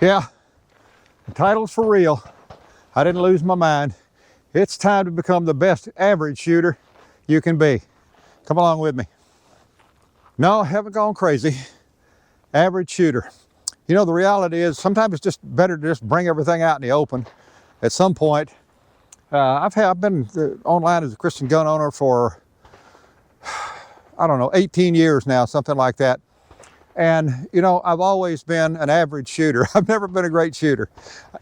Yeah, the title's for real. I didn't lose my mind. It's time to become the best average shooter you can be. Come along with me. No, I haven't gone crazy. Average shooter. You know, the reality is sometimes it's just better to just bring everything out in the open at some point. I've been online as a Christian gun owner for, I don't know, 18 years now, something like that. And, you know, I've always been an average shooter. I've never been a great shooter.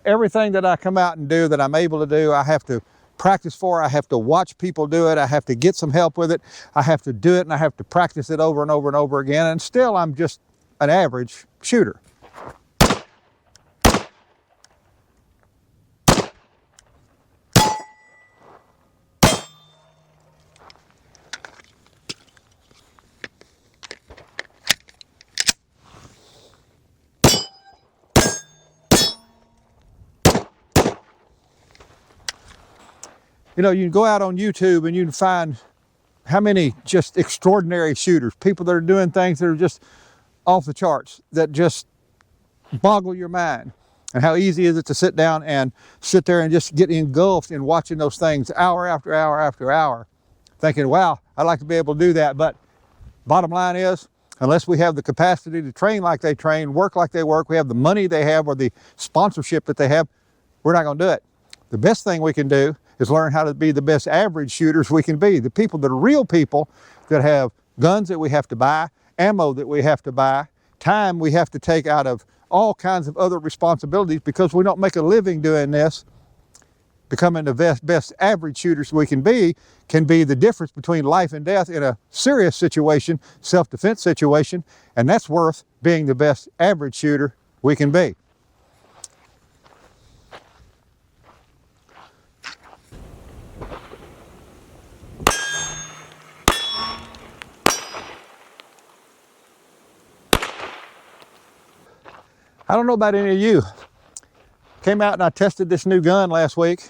Everything that I come out and do that I'm able to do, I have to practice for. I have to watch people do it. I have to get some help with it. I have to do it, and I have to practice it over and over and over again. And still, I'm just an average shooter. You know, you can go out on YouTube and you can find how many just extraordinary shooters, people that are doing things that are just off the charts, that just boggle your mind. And how easy is it to sit down and sit there and just get engulfed in watching those things hour after hour after hour, thinking, wow, I'd like to be able to do that. But bottom line is, unless we have the capacity to train like they train, work like they work, we have the money they have or the sponsorship that they have, we're not going to do it. The best thing we can do is learn how to be the best average shooters we can be. The people that are real people that have guns that we have to buy, ammo that we have to buy, time we have to take out of all kinds of other responsibilities because we don't make a living doing this. Becoming the best average shooters we can be the difference between life and death in a serious situation, self-defense situation, and that's worth being the best average shooter we can be. I don't know about any of you. Came out and I tested this new gun last week.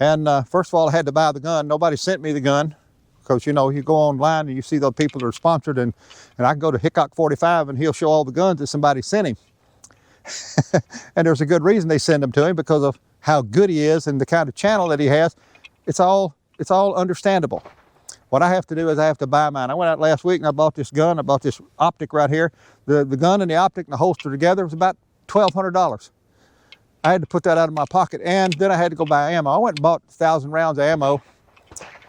And first of all, I had to buy the gun. Nobody sent me the gun. Because, you know, you go online and you see the people that are sponsored. And I can go to Hickok 45 and he'll show all the guns that somebody sent him. And there's a good reason they send them to him because of how good he is and the kind of channel that he has. It's all understandable. What I have to do is I have to buy mine. I went out last week and I bought this gun. I bought this optic right here. The gun and the optic and the holster together was about $1,200. I had to put that out of my pocket, and then I had to go buy ammo. I went and bought 1,000 rounds of ammo,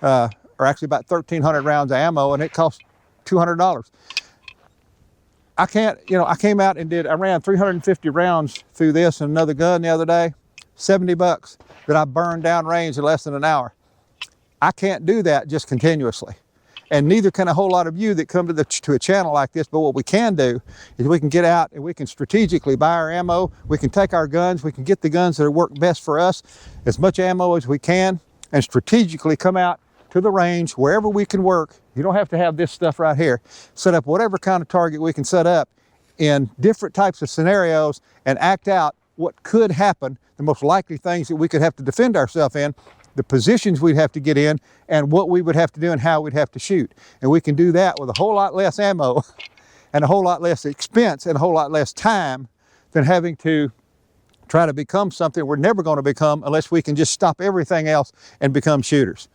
or actually about 1,300 rounds of ammo, and it cost $200. I can't, you know, I came out and I ran 350 rounds through this and another gun the other day, $70 that I burned down range in less than an hour. I can't do that just continuously. And neither can a whole lot of you that come to a channel like this. But what we can do is we can get out and we can strategically buy our ammo. We can take our guns. We can get the guns that work best for us, as much ammo as we can, and strategically come out to the range wherever we can work. You don't have to have this stuff right here. Set up whatever kind of target we can set up in different types of scenarios and act out what could happen, the most likely things that we could have to defend ourselves in, the positions we'd have to get in, and what we would have to do and how we'd have to shoot. And we can do that with a whole lot less ammo and a whole lot less expense and a whole lot less time than having to try to become something we're never going to become unless we can just stop everything else and become shooters.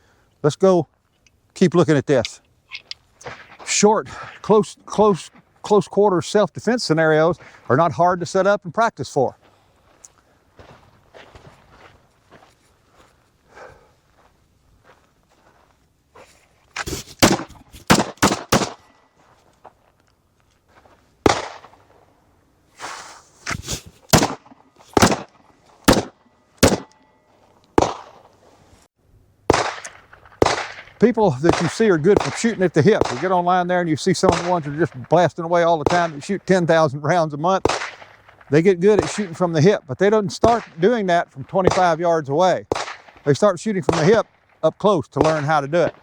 Let's go keep looking at this. Short, close quarter self-defense scenarios are not hard to set up and practice for. People that you see are good for shooting at the hip. You get online there and you see some of the ones that are just blasting away all the time. They shoot 10,000 rounds a month. They get good at shooting from the hip, but they don't start doing that from 25 yards away. They start shooting from the hip up close to learn how to do it.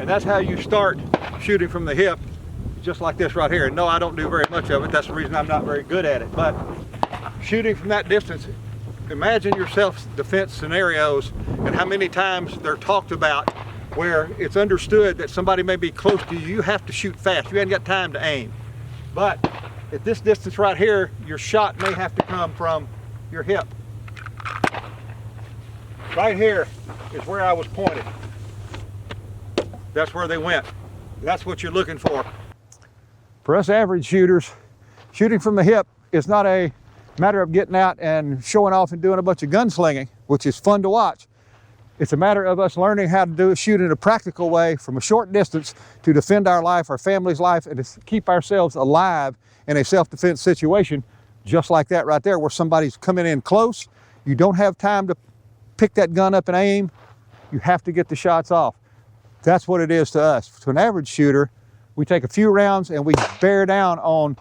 And that's how you start shooting from the hip, just like this right here. And no, I don't do very much of it. That's the reason I'm not very good at it. But shooting from that distance, imagine your self-defense scenarios and how many times they're talked about where it's understood that somebody may be close to you. You have to shoot fast. You haven't got time to aim. But at this distance right here, your shot may have to come from your hip. Right here is where I was pointed. That's where they went. That's what you're looking for. For us average shooters, shooting from the hip is not a matter of getting out and showing off and doing a bunch of gunslinging, which is fun to watch. It's a matter of us learning how to shoot in a practical way from a short distance to defend our life, our family's life, and to keep ourselves alive in a self-defense situation just like that right there, where somebody's coming in close. You don't have time to pick that gun up and aim. You have to get the shots off. That's what it is to us. To an average shooter, we take a few rounds and we bear down on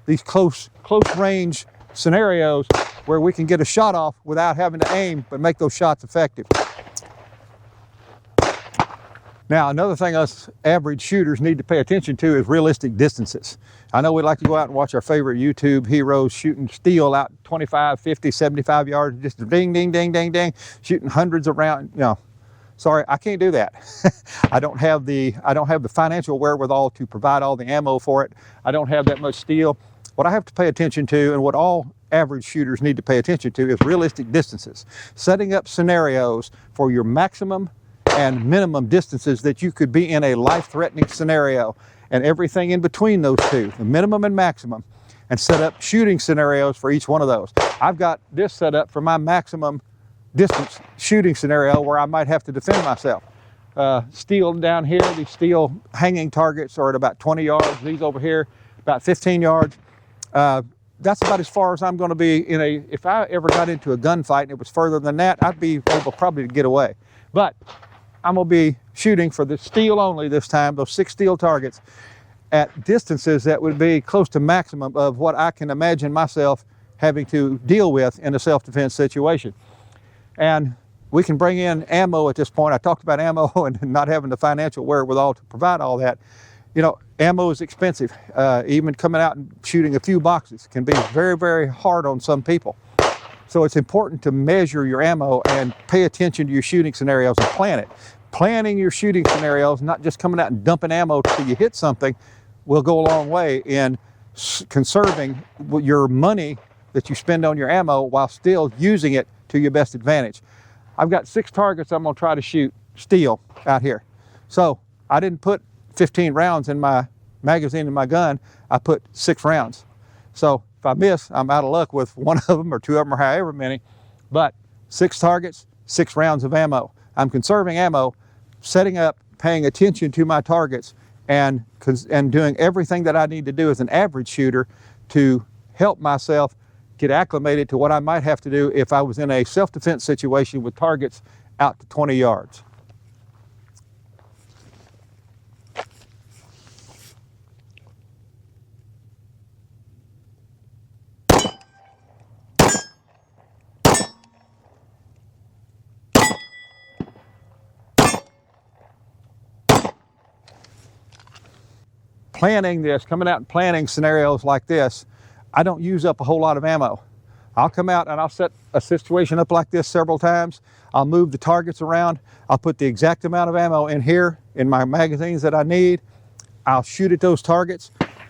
these close range scenarios where we can get a shot off without having to aim, but make those shots effective. Now, another thing us average shooters need to pay attention to is realistic distances. I know we like to go out and watch our favorite YouTube heroes shooting steel out 25, 50, 75 yards, just ding, ding, ding, ding, ding, shooting hundreds of rounds. You know, sorry, I can't do that. I don't have the financial wherewithal to provide all the ammo for it. I don't have that much steel. What I have to pay attention to, and what all average shooters need to pay attention to, is realistic distances. Setting up scenarios for your maximum and minimum distances that you could be in a life-threatening scenario, and everything in between those two, the minimum and maximum, and set up shooting scenarios for each one of those. I've got this set up for my maximum distance shooting scenario where I might have to defend myself. Steel down here, these steel hanging targets are at about 20 yards. These over here, about 15 yards. That's about as far as I'm going to be in a, if I ever got into a gunfight and it was further than that, I'd be able probably to get away. But I'm going to be shooting for the steel only this time, those 6 steel targets, at distances that would be close to maximum of what I can imagine myself having to deal with in a self-defense situation. And we can bring in ammo at this point. I talked about ammo and not having the financial wherewithal to provide all that. You know, ammo is expensive. Even coming out and shooting a few boxes can be very, very hard on some people. So it's important to measure your ammo and pay attention to your shooting scenarios and plan it. Planning your shooting scenarios, not just coming out and dumping ammo till you hit something, will go a long way in conserving your money that you spend on your ammo while still using it to your best advantage. I've got 6 targets I'm going to try to shoot steel out here. So I didn't put 15 rounds in my magazine in my gun. I put 6 rounds. So if I miss, I'm out of luck with one of them or 2 of them or however many. But 6 targets, 6 rounds of ammo. I'm conserving ammo, setting up, paying attention to my targets, and doing everything that I need to do as an average shooter to help myself get acclimated to what I might have to do if I was in a self-defense situation with targets out to 20 yards. Planning this, coming out and planning scenarios like this, I don't use up a whole lot of ammo. I'll come out and I'll set a situation up like this several times. I'll move the targets around. I'll put the exact amount of ammo in here in my magazines that I need. I'll shoot at those targets.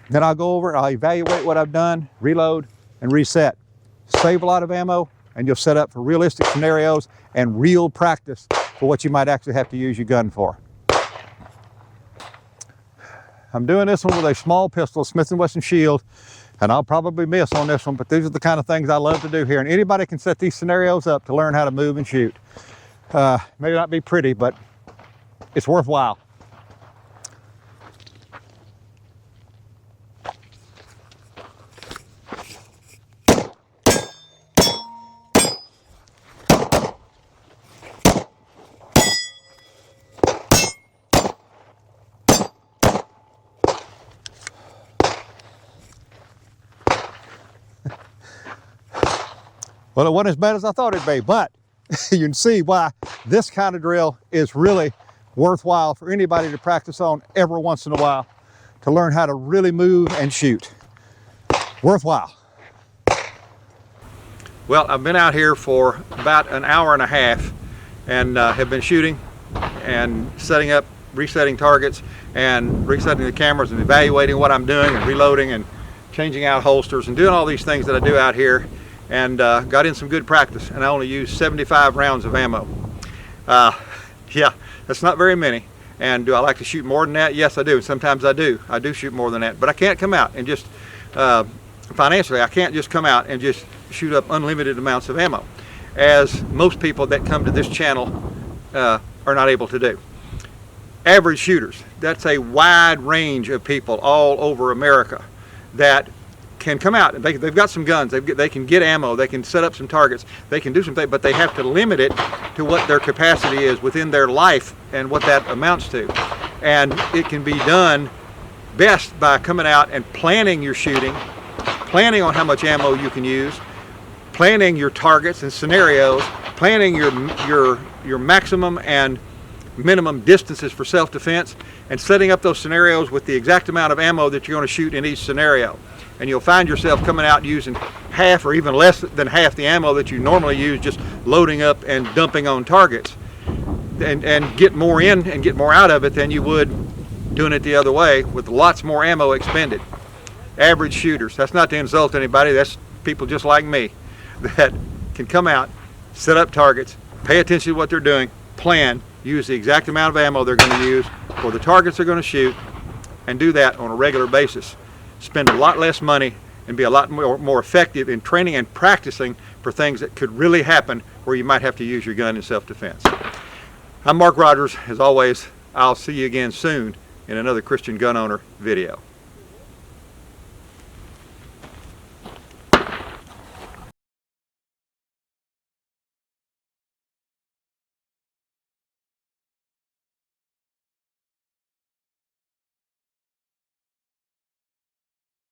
Then I'll go over, I'll evaluate what I've done, reload, and reset. Save a lot of ammo, and you'll set up for realistic scenarios and real practice for what you might actually have to use your gun for. I'm doing this one with a small pistol, Smith & Wesson Shield, and I'll probably miss on this one, but these are the kind of things I love to do here. And anybody can set these scenarios up to learn how to move and shoot. Maybe not be pretty, but it's worthwhile. Well, it wasn't as bad as I thought it'd be, but you can see why this kind of drill is really worthwhile for anybody to practice on every once in a while, to learn how to really move and shoot. Worthwhile. Well, I've been out here for about an hour and a half and have been shooting and setting up, resetting targets and resetting the cameras and evaluating what I'm doing and reloading and changing out holsters and doing all these things that I do out here, and got in some good practice, and I only used 75 rounds of ammo. Yeah, that's not very many. And do I like to shoot more than that? Yes, I do. Sometimes I do. I do shoot more than that, but I can't come out and just, financially, I can't just come out and just shoot up unlimited amounts of ammo, as most people that come to this channel are not able to do. Average shooters, that's a wide range of people all over America that can come out and they've got some guns, they can get ammo, they can set up some targets, they can do some things, but they have to limit it to what their capacity is within their life and what that amounts to. And it can be done best by coming out and planning your shooting, planning on how much ammo you can use, planning your targets and scenarios, planning your maximum and minimum distances for self-defense, and setting up those scenarios with the exact amount of ammo that you're going to shoot in each scenario. And you'll find yourself coming out using half or even less than half the ammo that you normally use, just loading up and dumping on targets, and get more in and get more out of it than you would doing it the other way with lots more ammo expended. Average shooters, that's not to insult anybody, that's people just like me that can come out, set up targets, pay attention to what they're doing, plan, use the exact amount of ammo they're going to use for the targets they're going to shoot, and do that on a regular basis. Spend a lot less money and be a lot more effective in training and practicing for things that could really happen where you might have to use your gun in self-defense. I'm Mark Rogers. As always, I'll see you again soon in another Christian gun owner video.